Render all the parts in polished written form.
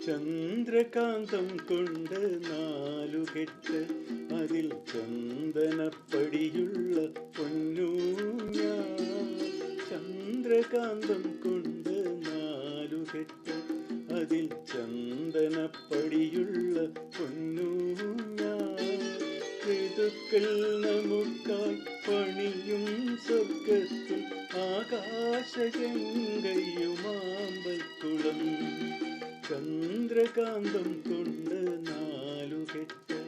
ചന്ദ്രകാന്തം കൊണ്ട് നാലുകെട്ട്, അതിൽ ചന്ദനപ്പടിയുള്ള പൊന്നൂഞ്ഞാൽ. ചന്ദ്രകാന്തം കൊണ്ട് നാലുകെട്ട്, അതിൽ ചന്ദനപ്പടിയുള്ള പൊന്നൂഞ്ഞാൽ. ഋതുക്കൾ നമുക്കായി പണിയും സ്വർഗത്തിൽ ആകാശഗംഗയുമാമ്പൽക്കുളം. ചന്ദ്രകാന്തം കൊണ്ട് നാലുകെട്ട്,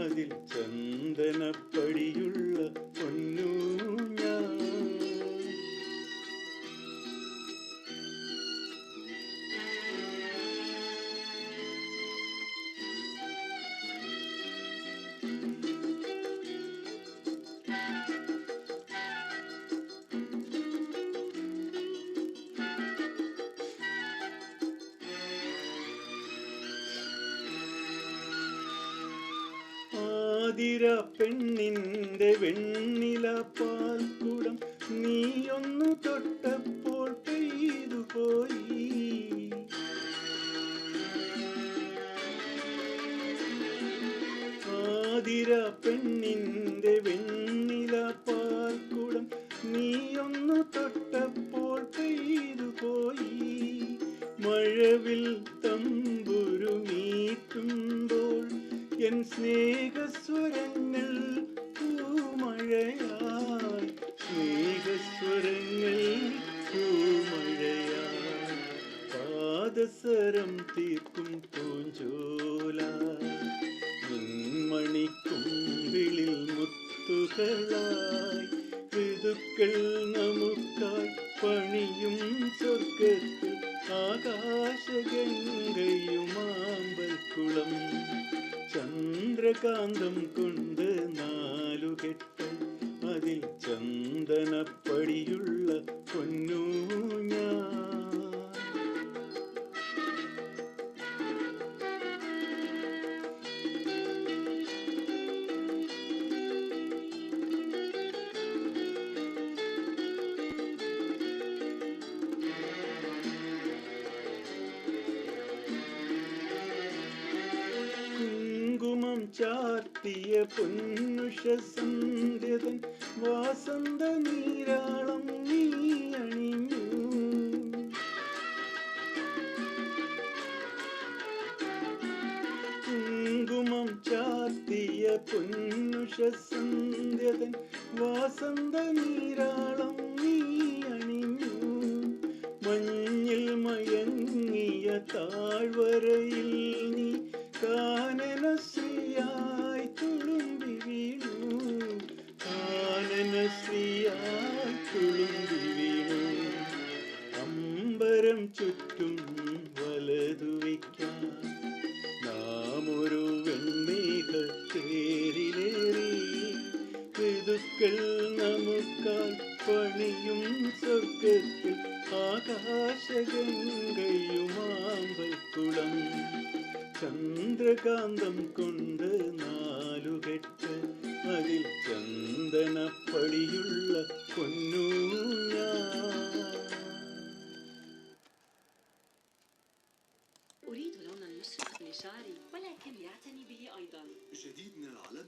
അതിൽ ചന്ദനപ്പടിയുള്ള പൊന്നൂഞ്ഞാൽ. ആതിര പെണ്ണിന്റെ വെണ്ണില പാൽക്കുടം നീയൊന്നു തൊട്ടപ്പോൾ പെയ്തുപോയി. ആതിര പെണ്ണിന്റെ വെണ്ണില പാൽക്കുടം നീയൊന്നു തൊട്ടപ്പോൾ പെയ്തുപോയി. മഴവിൽ തമ്പുരുമീറ്റുമ്പോൾ എൻ സ്നേഹസ്വരങ്ങൾ പൂമഴയായി. സ്നേഹസ്വരങ്ങൾ പൂമഴയായി. പാദസരം തീർക്കും പൂഞ്ചോല, നിൻമണിക്കുമ്പിളിൽ മുത്തുകളായി. ഋതുക്കൾ നമുക്കായി പണിയും സ്വർഗത്തിൽ ആകാശഗംഗയുമാമ്പൽക്കുളം. ചന്ദ്രകാന്തം കൊണ്ട് നാലുകെട്ട്, അതിൽ ചന്ദനപ്പടിയുള്ള പൊന്നൂഞ്ഞാൽ. കുങ്കുമം ചാർത്തിയ പൊന്നുഷസന്ധ്യതൻ വാസന്ത നീരാളം നീ അണിഞ്ഞു. കുങ്കുമം ചാർത്തിയ പൊന്നുഷസന്ധ്യതൻ വാസന്ത നീരാളം നീ അണിഞ്ഞു. മഞ്ഞിൽ മയങ്ങിയ താഴ്വരയിൽ നീ കാനനശ്രീയായി തുളുമ്പി വീണു. കാനനശ്രീയായി തുളുമ്പി വീണു. അമ്പരം ചുറ്റും വലതുവയ്ക്കാൻ നാം ഒരു വെൺമേഘത്തേരിലേറി. ഋതുക്കൾ നമുക്കായി പണിയും സ്വർഗത്തിൽ ആകാശഗംഗയുമാമ്പൽക്കുളം. ചന്ദ്രകാന്തം കൊണ്ട് നാലുകെട്ട്, അതിൽ ചന്ദനപ്പടിയുള്ള പൊന്നൂഞ്ഞാൽ. أريد لونا يسرق من شعري ولكن يعتني به أيضا. جديد من العلب.